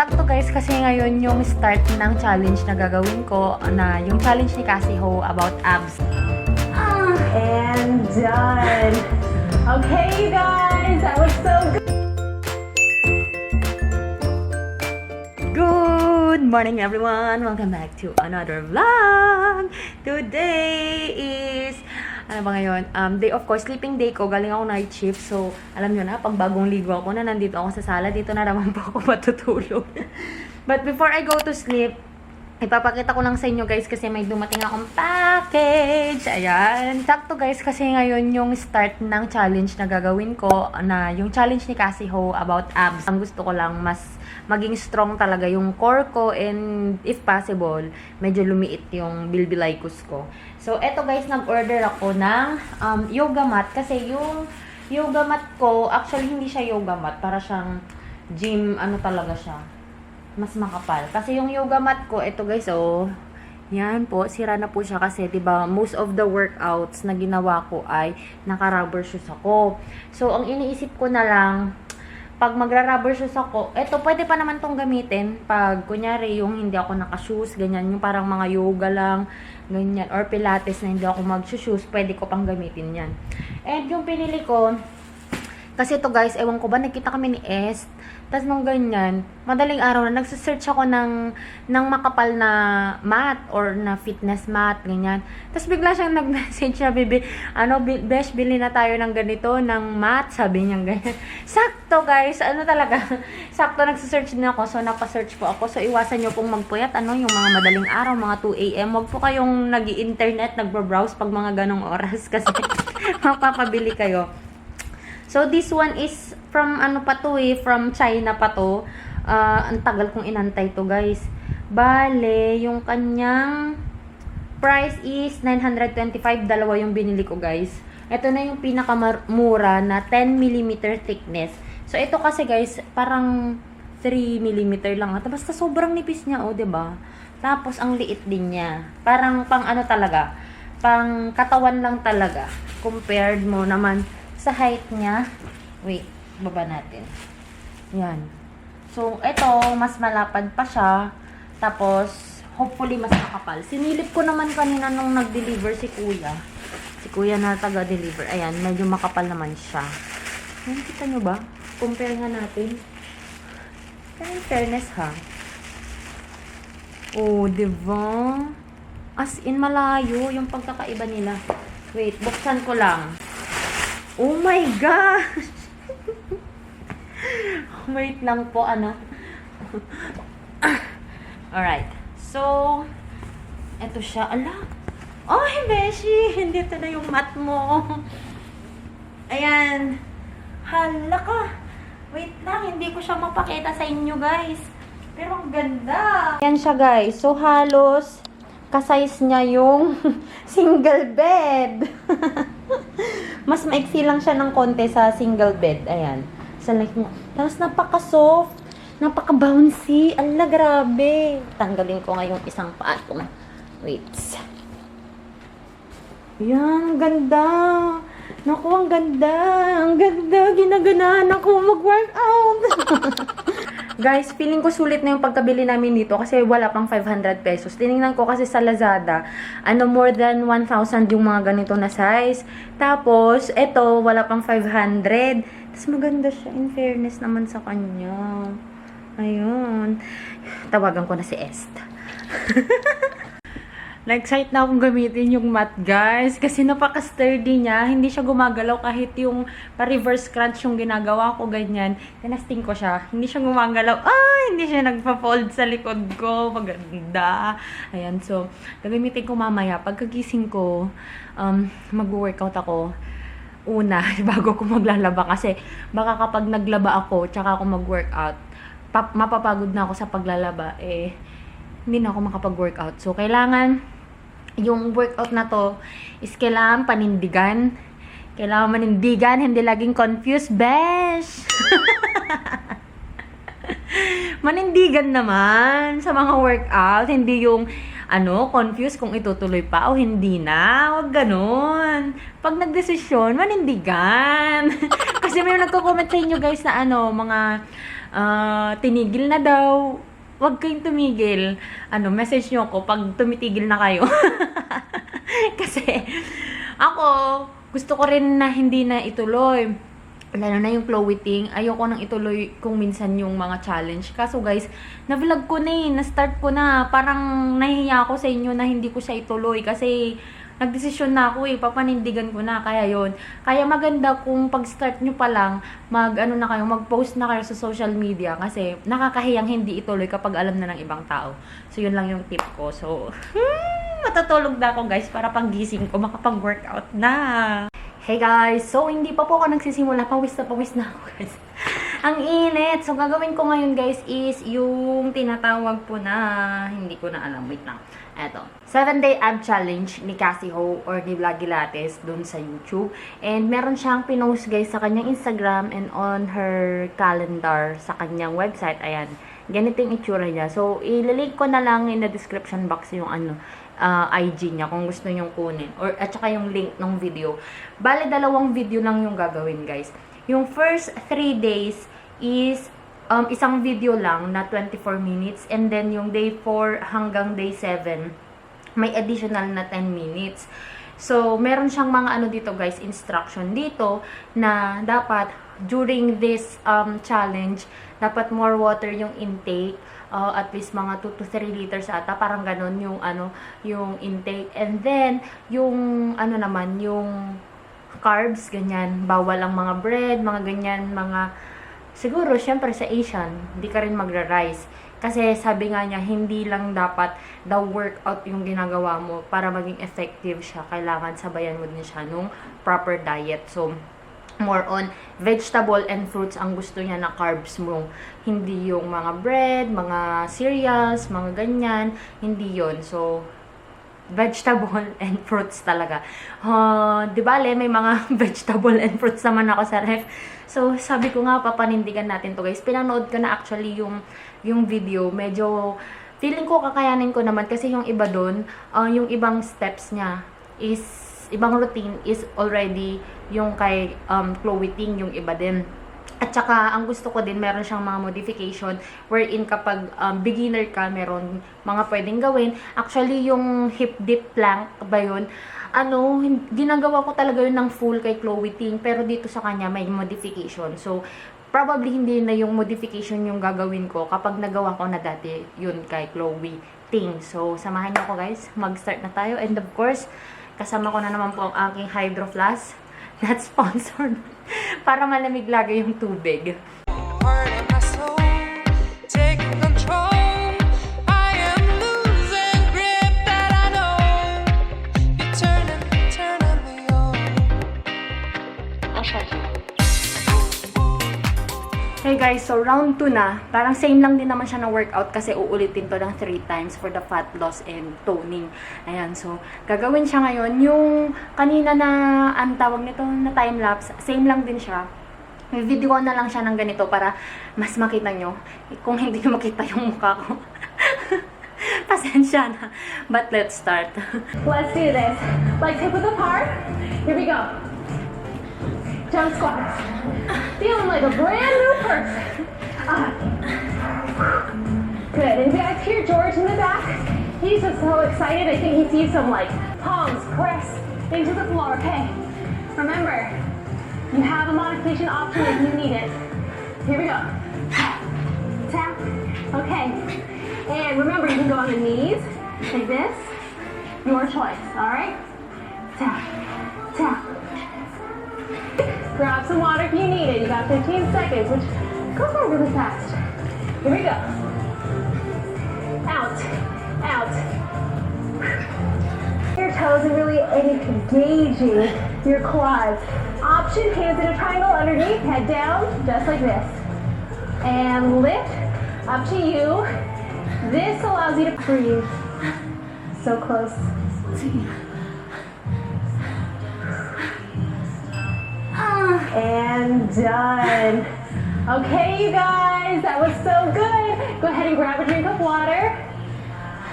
Sakto guys, kasi ngayon yung start ng challenge na gagawin ko, na yung challenge ni Cassie Ho about abs. And done. Okay, you guys, that was so good. Good morning everyone! Welcome back to another vlog! Today is, ano ba ngayon? Day of course, sleeping day ko. Galing ako night shift. So, alam nyo na, pag bagong ligo ako na nandito ako sa sala, dito na naman po ako matutulog. But before I go to sleep, ipapakita ko lang sa inyo guys kasi may dumating akong package. Ayan. Sakto guys kasi ngayon yung start ng challenge na gagawin ko, na yung challenge ni Cassie Ho about abs. Ang gusto ko lang mas maging strong talaga yung core ko, and if possible, medyo lumiit yung bilbilicus ko. So, eto guys, nag-order ako ng yoga mat kasi yung yoga mat ko, actually hindi siya yoga mat, para siyang gym, ano talaga siya, mas makapal. Kasi yung yoga mat ko, ito guys, oh, yan po, sira na po siya kasi, diba, most of the workouts na ginawa ko ay naka-rubber shoes ako. So, ang iniisip ko na lang, pag magra-rubber shoes ako, eto, pwede pa naman tong gamitin. Pag, kunyari, yung hindi ako naka-shoes, ganyan, yung parang mga yoga lang, ganyan, or pilates na hindi ako mag-shoes, pwede ko pang gamitin yan. And yung pinili ko, kasi ito guys, ewan ko ba, nakita kami ni Est, tas nung ganyan, madaling araw na, nagsisearch ako ng makapal na mat, or na fitness mat, ganyan. Tas bigla siyang nag-message na, besh, bili na tayo ng ganito, ng mat, sabi niya ganyan. Sakto guys, ano talaga, sakto nagsisearch din ako, so napasearch po ako. So iwasan nyo pong magpuyat, yung mga madaling araw, mga 2 AM, wag po kayong nag-i-internet, nagbo-browse pag mga ganong oras, kasi mapapabili kayo. So, this one is from, from China pa to. Ang tagal kong inantay to, guys. Bale, yung kanyang price is 925. Dalawa yung binili ko, guys. Ito na yung pinakamura na 10mm thickness. So, ito kasi, guys, parang 3mm lang. At basta sobrang nipis niya, oh, diba? Tapos, ang liit din niya. Parang pang talaga, pang katawan lang talaga. Compared mo naman sa height niya. Wait, baba natin. Yan. So, ito, mas malapad pa siya. Tapos, hopefully, mas makapal. Sinilip ko naman kanina nung nag-deliver si kuya. Si kuya na taga-deliver. Ayan, medyo makapal naman siya. Ayan, kita nyo ba? Compare nga natin. Pero in fairness, ha? Oh, diba? As in, malayo yung pagkakaiba nila. Wait, buksan ko lang. Oh my gosh! Wait lang po, Alright. So, eto siya. Ala! Ay, beshi! Hindi ito na yung mat mo. Ayan. Hala ka! Wait lang, hindi ko siya mapakita sa inyo, guys. Pero ang ganda! Ayan siya, guys. So, halos kasize niya yung single bed. Mas maiksi lang siya ng konti sa single bed. Ayan. Sa like niya. Tapos napaka-soft. Napaka-bouncy. Ala, grabe. Tanggalin ko nga yung isang paa ko. Wait. Yan, ganda. Naku, ang ganda. Ang ganda. Ginaganahan ako mag-workout. Guys, feeling ko sulit na yung pagkabili namin dito kasi wala pang 500 pesos. Tinignan ko kasi sa Lazada, more than 1,000 yung mga ganito na size. Tapos, eto, wala pang 500. Tapos maganda siya, in fairness naman sa kanya. Ayun. Tawagan ko na si Est. Na-excite na akong gamitin yung mat, guys. Kasi napaka-sturdy niya. Hindi siya gumagalaw kahit yung pa-reverse crunch yung ginagawa ko, ganyan. Tinasting ko siya. Hindi siya gumagalaw. Hindi siya nagpa-fold sa likod ko. Maganda. Ayan, so, gagamitin ko mamaya. Pagkagising ko, mag-workout ako. Una, bago ko maglalaba. Kasi, baka kapag naglaba ako, tsaka ako mag-workout, mapapagod na ako sa paglalaba. Hindi na ako makapag-workout. So, kailangan, yung workout na to, is kailangan panindigan. Kailangan manindigan, hindi laging confused, besh! Manindigan naman sa mga workout. Hindi yung, confused kung itutuloy pa o hindi na. Huwag ganun. Pag nagdesisyon, manindigan. Kasi may nagko-comment sa inyo guys na mga tinigil na daw. Huwag kayong tumigil. Message nyo ako pag tumitigil na kayo. Kasi, ako, gusto ko rin na hindi na ituloy. Lalo na yung Chloe Ting. Ayoko nang ituloy kung minsan yung mga challenge. Kaso guys, na-vlog ko na na-start ko na. Parang nahihiya ako sa inyo na hindi ko siya ituloy. Kasi, nagdesisyon na ako papanindigan ko na, kaya yon. Kaya maganda kung pag-start nyo pa lang, mag-post na kayo sa social media kasi nakakahiyang hindi ituloy kapag alam na ng ibang tao. So, yun lang yung tip ko. So, matutulog na ako guys para pag-gising ko, makapag-workout na. Hey guys! So, hindi pa po ako nagsisimula. Pawis na ako guys. Ang init! So, gagawin ko ngayon guys is yung tinatawag po na, hindi ko na alam. Wait lang. Eto. 7-day ab challenge ni Cassie Ho or ni Vloggy Lattes dun sa YouTube. And meron siyang pinost guys sa kanyang Instagram and on her calendar sa kanyang website. Ayan. Ganito yung itsura niya. So, ilalink ko na lang in the description box yung IG niya kung gusto nyong kunin. At saka yung link ng video. Bale, 2 video lang yung gagawin guys. Yung first 3 days is isang video lang na 24 minutes. And then, yung day 4 hanggang day 7, may additional na 10 minutes. So, meron siyang mga dito guys, instruction dito na dapat during this challenge, dapat more water yung intake. At least mga 2 to 3 liters ata. Parang ganun yung, yung intake. And then, yung, naman, yung carbs, ganyan. Bawal ang mga bread, mga ganyan, mga siguro, syempre sa Asian, hindi ka rin magra-rice. Kasi sabi nga niya, hindi lang dapat daw workout yung ginagawa mo para maging effective siya. Kailangan sabayan mo din siya nung proper diet. So, more on vegetable and fruits ang gusto niya na carbs mo. Hindi yung mga bread, mga cereals, mga ganyan. Hindi yon. So, vegetable and fruits talaga. Di ba, may mga vegetable and fruits naman ako sa ref. So, sabi ko nga, papanindigan natin to guys. Pinanood ko na actually yung video. Medyo, feeling ko kakayanin ko naman kasi yung iba dun, yung ibang steps niya is, ibang routine is already yung kay Chloe Ting, yung iba din. At saka, ang gusto ko din, meron siyang mga modification wherein kapag beginner ka, meron mga pwedeng gawin. Actually, yung hip dip plank ba yun? Ginagawa ko talaga yun ng full kay Chloe Ting, pero dito sa kanya may modification. So, probably hindi na yung modification yung gagawin ko kapag nagawa ko na dati yun kay Chloe Ting. So, samahan niyo ako guys. Mag-start na tayo. And of course, kasama ko na naman po ang aking Hydro Flask. Not sponsored. Para malamig lagi yung tubig. Hey guys, so round 2 na. Parang same lang din naman siya ng workout kasi uulitin to ng 3 times for the fat loss and toning. Ayan, so gagawin siya ngayon. Yung kanina na, ang tawag nito na time-lapse, same lang din siya. May video na lang siya ng ganito para mas makita nyo. Kung hindi nyo makita yung mukha ko. Pasensya na. But let's start. Let's do this. Legs hip width apart. Here we go. Jump squats. Feeling like a brand new person. Good. And back here, George in the back. He's just so excited. I think he sees some palms press into the floor. Okay. Remember, you have a modification option if you need it. Here we go. Tap. Tap. Okay. And remember, you can go on the knees like this. Your choice. All right. Tap. Tap. Grab some water if you need it. You got 15 seconds, which goes by really fast. Here we go. Out. Out. Your toes and really engaging your quads. Option, hands in a triangle underneath, head down, just like this. And lift, up to you. This allows you to breathe. So close. And done. Okay, you guys, that was so good. Go ahead and grab a drink of water.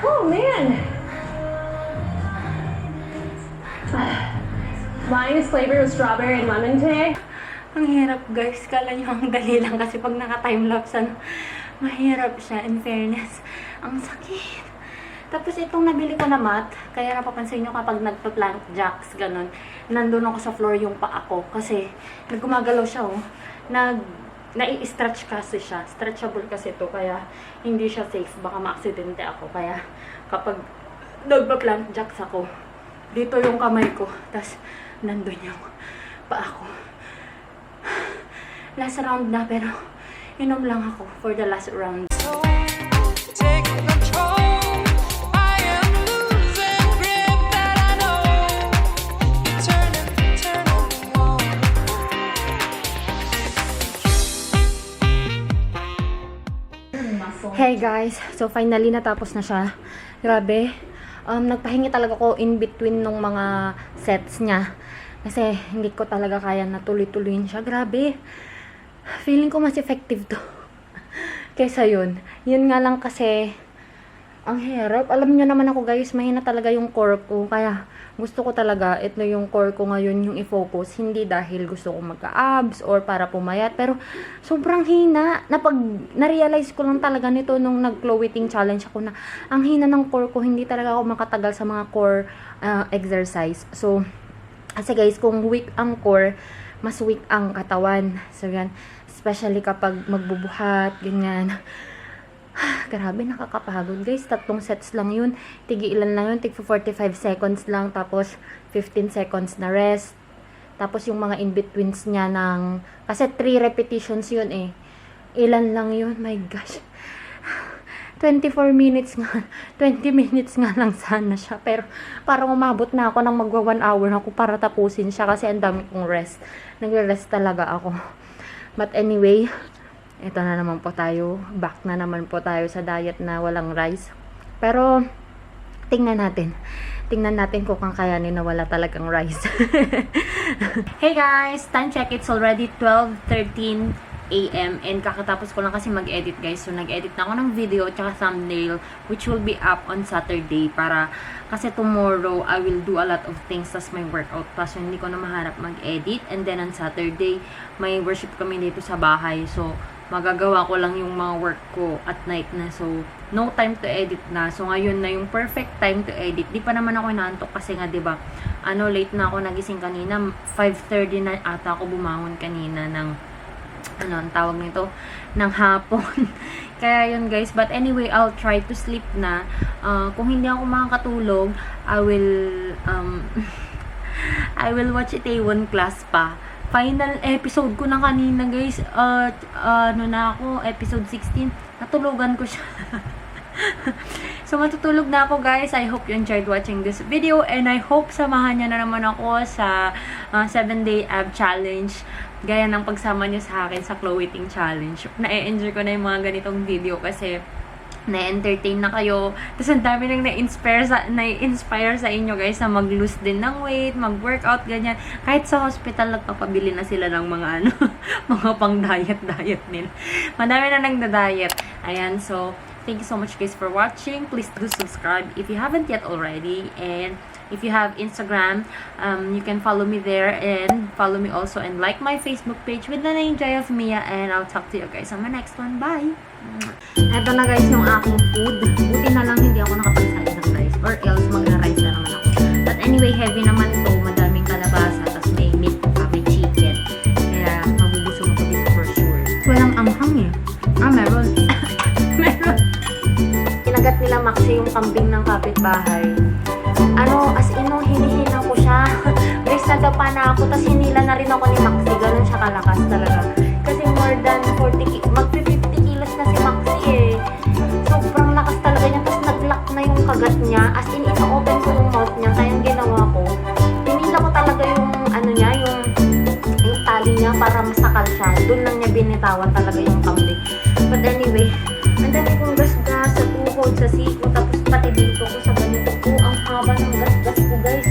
Oh, man. Mine is flavored with strawberry and lemon today. Ang hirap guys. Kala nyo ang dali lang kasi pag naka-timelapse, ano, mahirap siya. In fairness, ang sakit. Tapos itong nabili ko na mat, kaya napapansin nyo kapag nagpa-plank jacks, ganun, nandun ako sa floor yung paa ko. Kasi, naggumagalaw siya, oh. Nai-stretch kasi siya. Stretchable kasi to kaya hindi siya safe. Baka ma-aksidente ako. Kaya, kapag nagpa-plank jacks ako, dito yung kamay ko. Tapos, nandun yung paa ko. Last round na, pero inom lang ako for the last round. Take control. I am losing grip that I know. Turning the wall. Hey guys, so finally natapos na siya. Grabe. Nagpahingi talaga ako in between nung mga sets niya. Kasi hindi ko talaga kaya na tuloy-tuloyin siya. Grabe. Feeling ko mas effective to. Kaysa yun. Yun nga lang kasi ang hirap. Alam niyo naman ako guys, mahina talaga yung core ko. Kaya gusto ko talaga, ito yung core ko ngayon yung i-focus. Hindi dahil gusto ko magka-abs or para pumayat. Pero sobrang hina. Na-realize ko lang talaga nito nung nag-glow eating challenge ako na ang hina ng core ko. Hindi talaga ako makatagal sa mga core exercise. So, kasi guys, kung weak ang core, mas weak ang katawan. So, yan. Especially kapag magbubuhat, ganyan. Grabe, nakakapagod guys. 3 sets lang yun. Ilan lang yun. 45 seconds lang. Tapos, 15 seconds na rest. Tapos, yung mga in-betweens niya ng... Kasi 3 repetitions yun eh. Ilan lang yun. My gosh. 24 minutes nga. 20 minutes nga lang sana siya. Pero, parang umabot na ako ng magwa 1 hour ako para tapusin siya. Kasi ang dami kong rest. Nagre-rest talaga ako. But anyway... Ito na naman po tayo. Back na naman po tayo sa diet na walang rice. Pero, tingnan natin. Tingnan natin kung kakayanin na wala talagang rice. Hey guys! Time check. It's already 12:13 AM and kakatapos ko lang kasi mag-edit guys. So, nag-edit na ako ng video at thumbnail which will be up on Saturday para kasi tomorrow I will do a lot of things tas may workout pa. So, hindi ko na maharap mag-edit and then on Saturday may worship kami dito sa bahay. So, magagawa ko lang yung mga work ko at night na. So, no time to edit na. So, ngayon na yung perfect time to edit. Di pa naman ako inaantok kasi nga, diba, late na ako nagising kanina. 5:30 na ata ako bumangon kanina ng, ang tawag nito, ng hapon. Kaya yun guys. But anyway, I'll try to sleep na. Kung hindi ako makakatulog, I will watch Itaewon Class pa. Final episode ko na kanina guys. Na ako, episode 16. Natulugan ko siya. So, matutulog na ako guys. I hope you enjoyed watching this video. And I hope samahan niyo na naman ako sa 7-day ab challenge. Gaya ng pagsama niyo sa akin sa glow eating challenge. Na-enjoy ko na yung mga ganitong video kasi na-entertain na kayo. Tapos ang dami nang na-inspire sa inyo guys na mag-lose din ng weight, mag-workout, ganyan. Kahit sa hospital, nagpapabili na sila ng mga mga pang-diet nila. Madami na nagda-diet. Ayan, so, thank you so much guys for watching. Please do subscribe if you haven't yet already. And if you have Instagram, you can follow me there and follow me also and like my Facebook page with the name Joy of Mia. And I'll talk to you guys on my next one. Bye! Ito na guys yung aking food. Buti na lang hindi ako nakapagsalit ng rice or else magra-rice na naman ako. But anyway, heavy naman to. Madaming kalabasa. Tapos may meat pa, may chicken. Kaya mabubusog ko dito for sure. Walang anghang eh. Meron. Meron. Kinagat nila Maxi yung kambing ng kapitbahay. As in, hinihina ko siya. Guys, nadapa na ako. Tapos hinila na rin ako ni Maxi. Ganun siya kalakas talaga. Kasi more than 50 kilos na si Maxi eh. Sobrang lakas talaga niya. Tapos nag-lock na yung kagat niya. As in, ina-open ko yung mouth niya. Kaya ang ginawa ko, pinila ko talaga yung niya, yung tali niya para masakal siya. Doon lang niya binitawan talaga yung kambing. But anyway, ang dami kong gasgas sa tuhod, sa siko, tapos pati dito ko sa ganito ko. Ang haba ng gasgas ko guys.